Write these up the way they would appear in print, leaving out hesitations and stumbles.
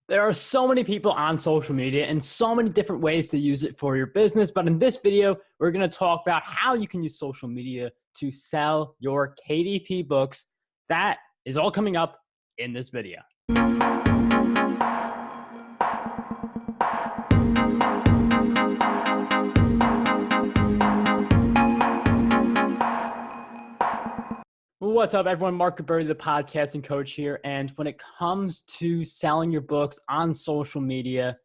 There are so many people on social media and so many different ways to use it for your business. But in this video, we're going to talk about how you can use social media to sell your KDP books. That is all coming up in this video. What's up, everyone? Marc, Guberti, the podcasting coach here. And when it comes to selling your books on social media,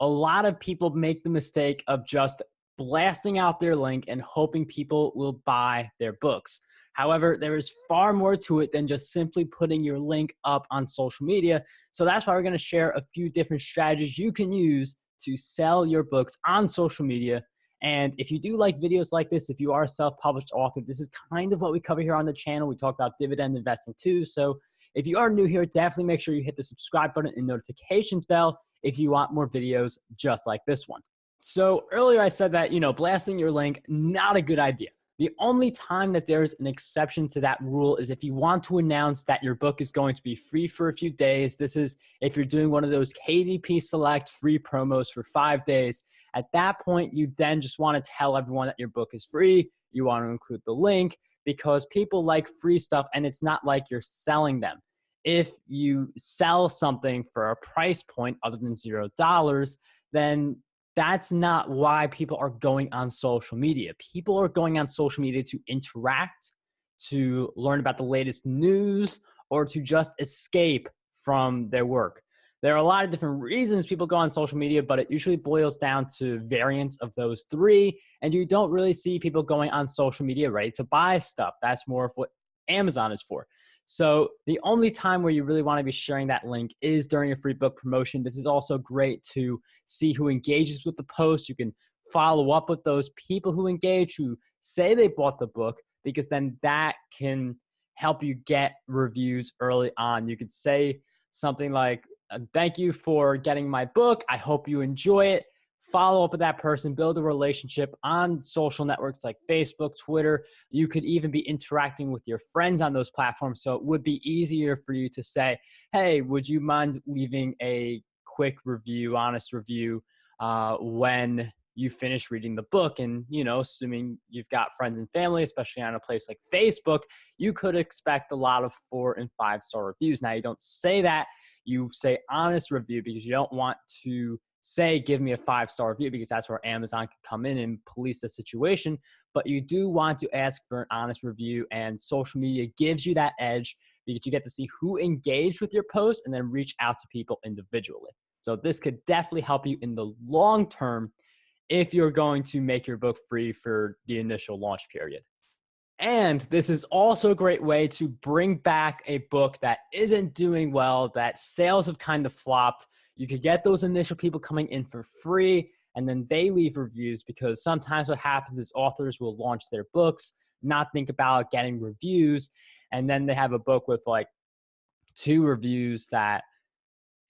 a lot of people make the mistake of just blasting out their link and hoping people will buy their books. However, there is far more to it than just simply putting your link up on social media. So that's why we're going to share a few different strategies you can use to sell your books on social media. And if you do like videos like this, if you are a self-published author, this is kind of what we cover here on the channel. We talk about dividend investing too. So if you are new here, definitely make sure you hit the subscribe button and notifications bell if you want more videos just like this one. So earlier I said that, blasting your link, not a good idea. The only time that there's an exception to that rule is if you want to announce that your book is going to be free for a few days. This is if you're doing one of those KDP Select free promos for 5 days. At that point, you then just want to tell everyone that your book is free. You want to include the link because people like free stuff and it's not like you're selling them. If you sell something for a price point other than $0, then that's not why people are going on social media. People are going on social media to interact, to learn about the latest news, or to just escape from their work. There are a lot of different reasons people go on social media, but it usually boils down to variants of those three. And you don't really see people going on social media ready to buy stuff. That's more of what Amazon is for. So the only time where you really want to be sharing that link is during a free book promotion. This is also great to see who engages with the post. You can follow up with those people who engage, who say they bought the book, because then that can help you get reviews early on. You could say something like, thank you for getting my book. I hope you enjoy it. Follow up with that person, build a relationship on social networks like Facebook, Twitter. You could even be interacting with your friends on those platforms. So it would be easier for you to say, hey, would you mind leaving a quick review, honest review, when you finish reading the book? And, assuming you've got friends and family, especially on a place like Facebook, you could expect a lot of 4- and 5-star reviews. Now, you don't say that. You say honest review because you don't want to say, give me a 5-star review, because that's where Amazon can come in and police the situation. But you do want to ask for an honest review, and social media gives you that edge because you get to see who engaged with your post and then reach out to people individually. So this could definitely help you in the long term if you're going to make your book free for the initial launch period. And this is also a great way to bring back a book that isn't doing well, that sales have kind of flopped. You could get those initial people coming in for free, and then they leave reviews, because sometimes what happens is authors will launch their books, not think about getting reviews, and then they have a book with like 2 reviews that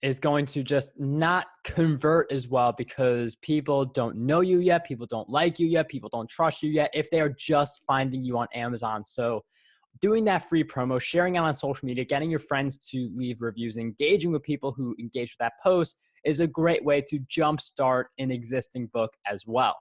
is going to just not convert as well because people don't know you yet, people don't like you yet, people don't trust you yet if they are just finding you on Amazon. So doing that free promo, sharing it on social media, getting your friends to leave reviews, engaging with people who engage with that post is a great way to jumpstart an existing book as well.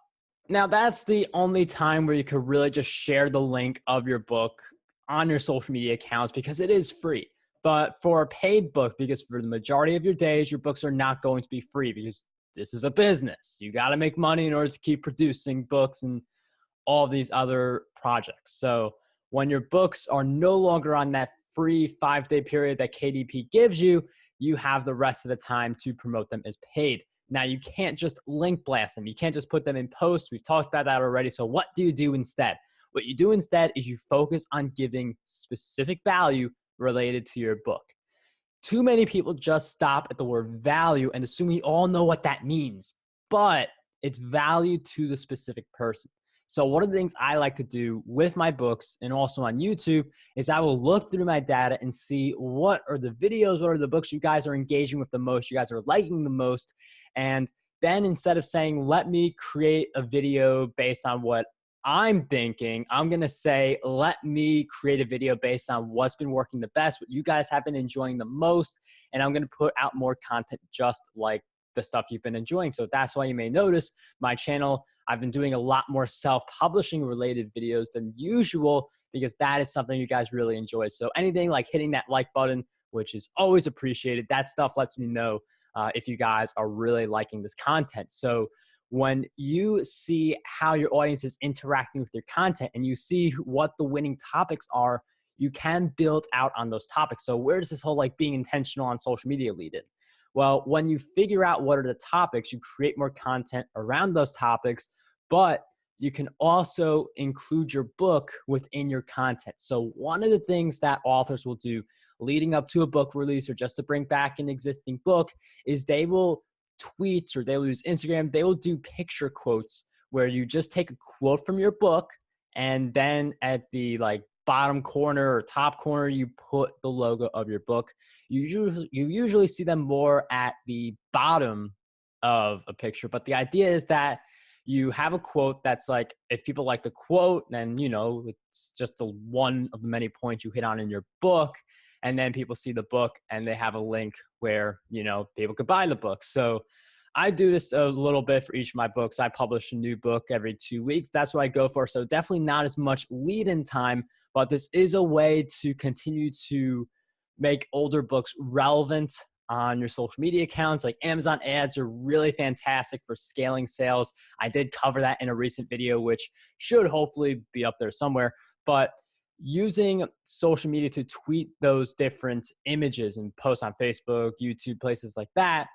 Now, that's the only time where you could really just share the link of your book on your social media accounts because it is free. But for a paid book, because for the majority of your days, your books are not going to be free because this is a business. You got to make money in order to keep producing books and all these other projects. So when your books are no longer on that free 5-day period that KDP gives you, you have the rest of the time to promote them as paid. Now, you can't just link blast them. You can't just put them in posts. We've talked about that already. So what do you do instead? What you do instead is you focus on giving specific value related to your book. Too many people just stop at the word value and assume we all know what that means, but it's value to the specific person. So one of the things I like to do with my books and also on YouTube is I will look through my data and see what are the videos, what are the books you guys are engaging with the most, you guys are liking the most. And then instead of saying, let me create a video based on what I'm thinking, I'm going to say, let me create a video based on what's been working the best, what you guys have been enjoying the most, and I'm going to put out more content just like the stuff you've been enjoying. So that's why you may notice my channel, I've been doing a lot more self-publishing related videos than usual, because that is something you guys really enjoy. So anything like hitting that like button, which is always appreciated, that stuff lets me know if you guys are really liking this content. So when you see how your audience is interacting with your content and you see what the winning topics are, you can build out on those topics. So where does this whole like being intentional on social media lead in? Well, when you figure out what are the topics, you create more content around those topics, but you can also include your book within your content. So one of the things that authors will do leading up to a book release or just to bring back an existing book is they will tweet, or they will use Instagram, they will do picture quotes where you just take a quote from your book and then at the like bottom corner or top corner, you put the logo of your book. You usually see them more at the bottom of a picture, but the idea is that you have a quote that's like, if people like the quote, then, you know, it's just the one of the many points you hit on in your book. And then people see the book and they have a link where, you know, people could buy the book. So I do this a little bit for each of my books. I publish a new book every 2 weeks. That's what I go for. So definitely not as much lead-in time, but this is a way to continue to make older books relevant on your social media accounts. Like Amazon ads are really fantastic for scaling sales. I did cover that in a recent video, which should hopefully be up there somewhere. But using social media to tweet those different images and post on Facebook, YouTube, places like that,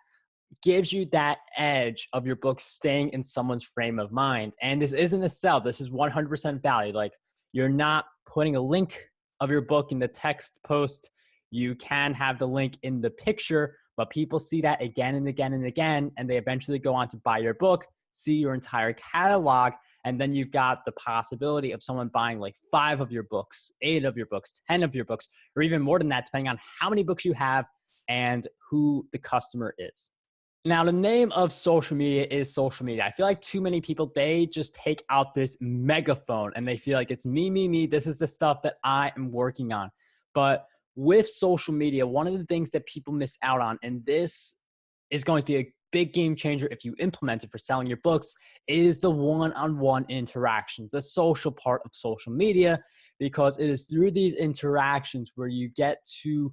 gives you that edge of your book staying in someone's frame of mind. And this isn't a sell. This is 100% value. Like, you're not putting a link of your book in the text post. You can have the link in the picture, but people see that again and again and again, and they eventually go on to buy your book, see your entire catalog, and then you've got the possibility of someone buying like 5 of your books, 8 of your books, 10 of your books, or even more than that, depending on how many books you have and who the customer is. Now, the name of social media is social media. I feel like too many people, they just take out this megaphone and they feel like it's me, me, me. This is the stuff that I am working on. But with social media, one of the things that people miss out on, and this is going to be a big game changer if you implement it for selling your books, is the one-on-one interactions, the social part of social media, because it is through these interactions where you get to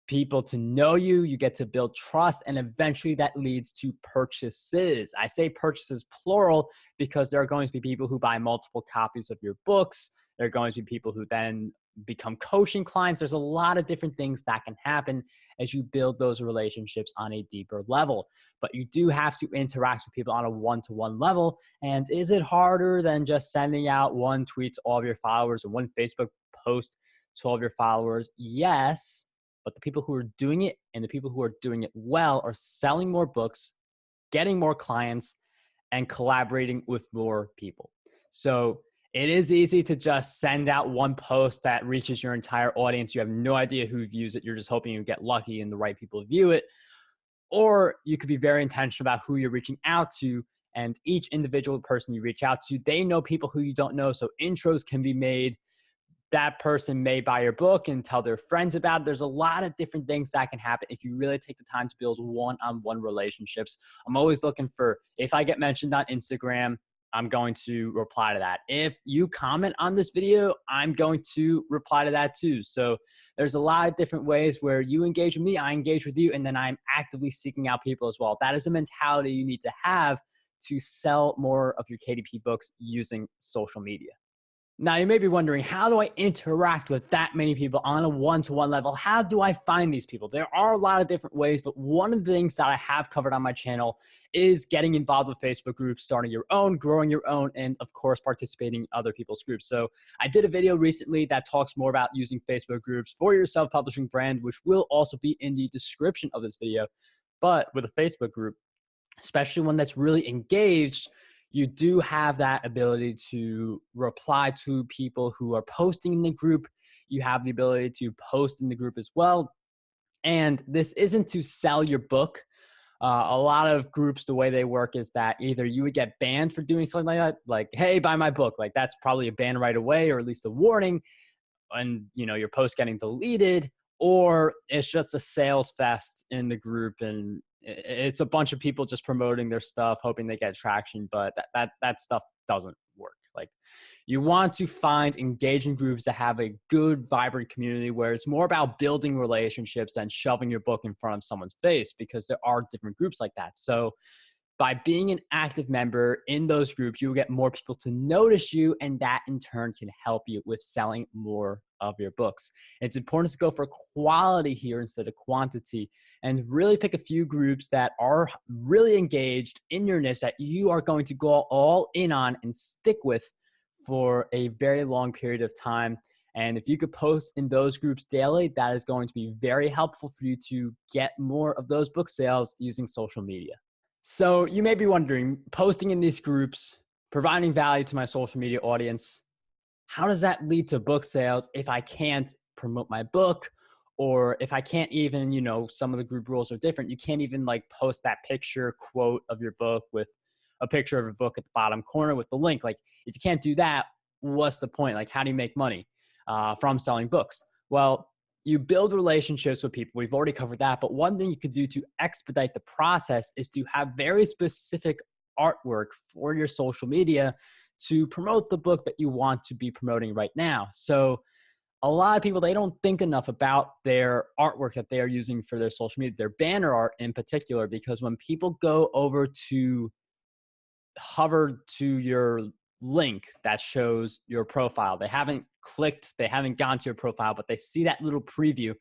people to know you, you get to build trust, and eventually that leads to purchases. I say purchases plural because there are going to be people who buy multiple copies of your books. There are going to be people who then become coaching clients. There's a lot of different things that can happen as you build those relationships on a deeper level. But you do have to interact with people on a one-to-one level. And is it harder than just sending out one tweet to all of your followers or one Facebook post to all of your followers? Yes. But the people who are doing it and the people who are doing it well are selling more books, getting more clients, and collaborating with more people. So it is easy to just send out one post that reaches your entire audience. You have no idea who views it. You're just hoping you get lucky and the right people view it. Or you could be very intentional about who you're reaching out to. And each individual person you reach out to, they know people who you don't know. So intros can be made. That person may buy your book and tell their friends about it. There's a lot of different things that can happen if you really take the time to build one-on-one relationships. I'm always looking for, if I get mentioned on Instagram, I'm going to reply to that. If you comment on this video, I'm going to reply to that too. So there's a lot of different ways where you engage with me, I engage with you, and then I'm actively seeking out people as well. That is a mentality you need to have to sell more of your KDP books using social media. Now, you may be wondering, how do I interact with that many people on a one-to-one level? How do I find these people? There are a lot of different ways, but one of the things that I have covered on my channel is getting involved with Facebook groups, starting your own, growing your own, and of course, participating in other people's groups. So I did a video recently that talks more about using Facebook groups for your self-publishing brand, which will also be in the description of this video. But with a Facebook group, especially one that's really engaged, you do have that ability to reply to people who are posting in the group. You have the ability to post in the group as well. And this isn't to sell your book, A lot of groups, the way they work is that either you would get banned for doing something like that, like, hey, buy my book. Like that's probably a ban right away, or at least a warning, and your post getting deleted, or it's just a sales fest in the group, and it's a bunch of people just promoting their stuff, hoping they get traction. But that stuff doesn't work. Like, you want to find engaging groups that have a good, vibrant community where it's more about building relationships than shoving your book in front of someone's face, because there are different groups like that. So by being an active member in those groups, you will get more people to notice you, and that in turn can help you with selling more of your books. It's important to go for quality here instead of quantity, and really pick a few groups that are really engaged in your niche that you are going to go all in on and stick with for a very long period of time. And if you could post in those groups daily, that is going to be very helpful for you to get more of those book sales using social media. So you may be wondering, posting in these groups, providing value to my social media audience, how does that lead to book sales if I can't promote my book? Or if I can't even, some of the group rules are different. You can't even like post that picture quote of your book with a picture of a book at the bottom corner with the link. Like, if you can't do that, what's the point? Like, how do you make money from selling books? Well, you build relationships with people. We've already covered that. But one thing you could do to expedite the process is to have very specific artwork for your social media to promote the book that you want to be promoting right now. So a lot of people, they don't think enough about their artwork that they are using for their social media, their banner art in particular, because when people go over to hover to your link that shows your profile, they haven't clicked, they haven't gone to your profile, but they see that little preview,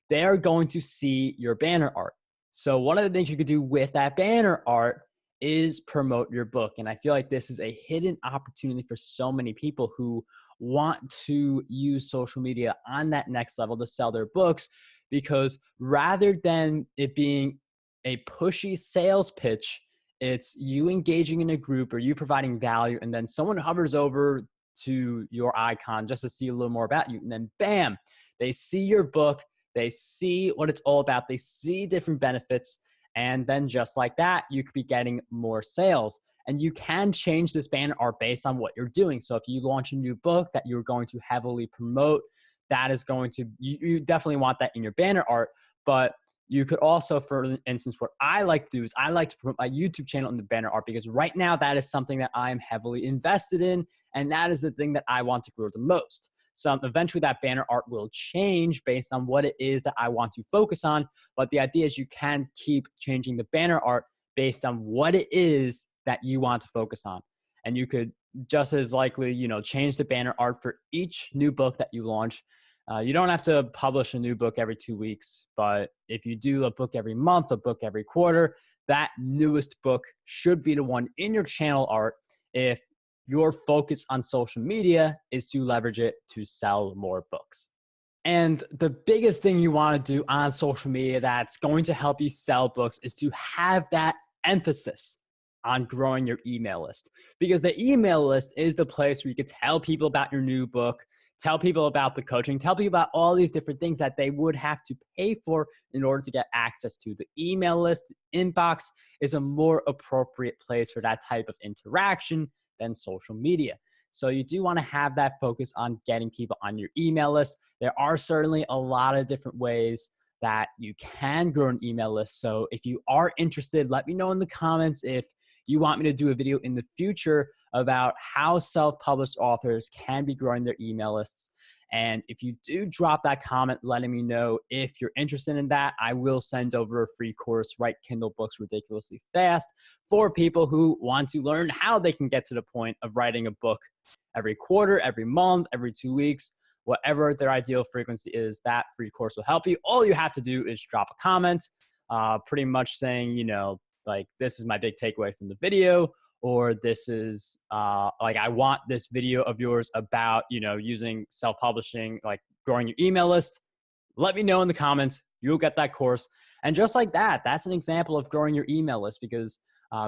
they are going to see your banner art. So one of the things you could do with that banner art is promote your book. And I feel like this is a hidden opportunity for so many people who want to use social media on that next level to sell their books, because rather than it being a pushy sales pitch, it's you engaging in a group or you providing value, and then someone hovers over to your icon just to see a little more about you. And then bam, they see your book, they see what it's all about, they see different benefits. And then just like that, you could be getting more sales. And you can change this banner art based on what you're doing. So if you launch a new book that you're going to heavily promote, that is going to, you definitely want that in your banner art. But you could also, for instance, what I like to do is I like to promote my YouTube channel in the banner art, because right now that is something that I am heavily invested in. And that is the thing that I want to grow the most. So eventually that banner art will change based on what it is that I want to focus on. But the idea is you can keep changing the banner art based on what it is that you want to focus on. And you could just as likely, change the banner art for each new book that you launch. You don't have to publish a new book every 2 weeks, but if you do a book every month, a book every quarter, that newest book should be the one in your channel art if your focus on social media is to leverage it to sell more books. And the biggest thing you want to do on social media that's going to help you sell books is to have that emphasis on growing your email list, because the email list is the place where you can tell people about your new book, tell people about the coaching, tell people about all these different things that they would have to pay for in order to get access to. The email list, the inbox, is a more appropriate place for that type of interaction than social media. So you do want to have that focus on getting people on your email list. There are certainly a lot of different ways that you can grow an email list. So if you are interested, let me know in the comments if you want me to do a video in the future about how self-published authors can be growing their email lists. And if you do drop that comment letting me know if you're interested in that, I will send over a free course, Write Kindle Books Ridiculously Fast, for people who want to learn how they can get to the point of writing a book every quarter, every month, every 2 weeks, whatever their ideal frequency is. That free course will help you. All you have to do is drop a comment, pretty much saying, like, this is my big takeaway from the video, or this is like, I want this video of yours about, using self-publishing, like growing your email list. Let me know in the comments. You'll get that course. And just like that, that's an example of growing your email list, because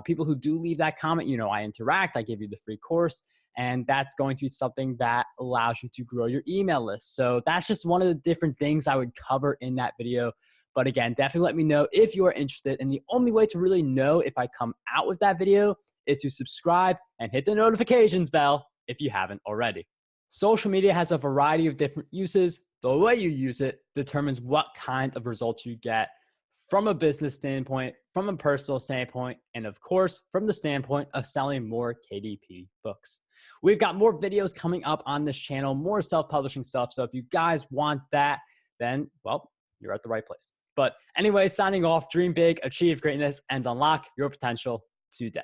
people who do leave that comment, I interact, I give you the free course, and that's going to be something that allows you to grow your email list. So that's just one of the different things I would cover in that video. But again, definitely let me know if you are interested. And the only way to really know if I come out with that video is to subscribe and hit the notifications bell if you haven't already. Social media has a variety of different uses. The way you use it determines what kind of results you get from a business standpoint, from a personal standpoint, and of course, from the standpoint of selling more KDP books. We've got more videos coming up on this channel, more self-publishing stuff. So if you guys want that, then, well, you're at the right place. But anyway, signing off, dream big, achieve greatness, and unlock your potential today.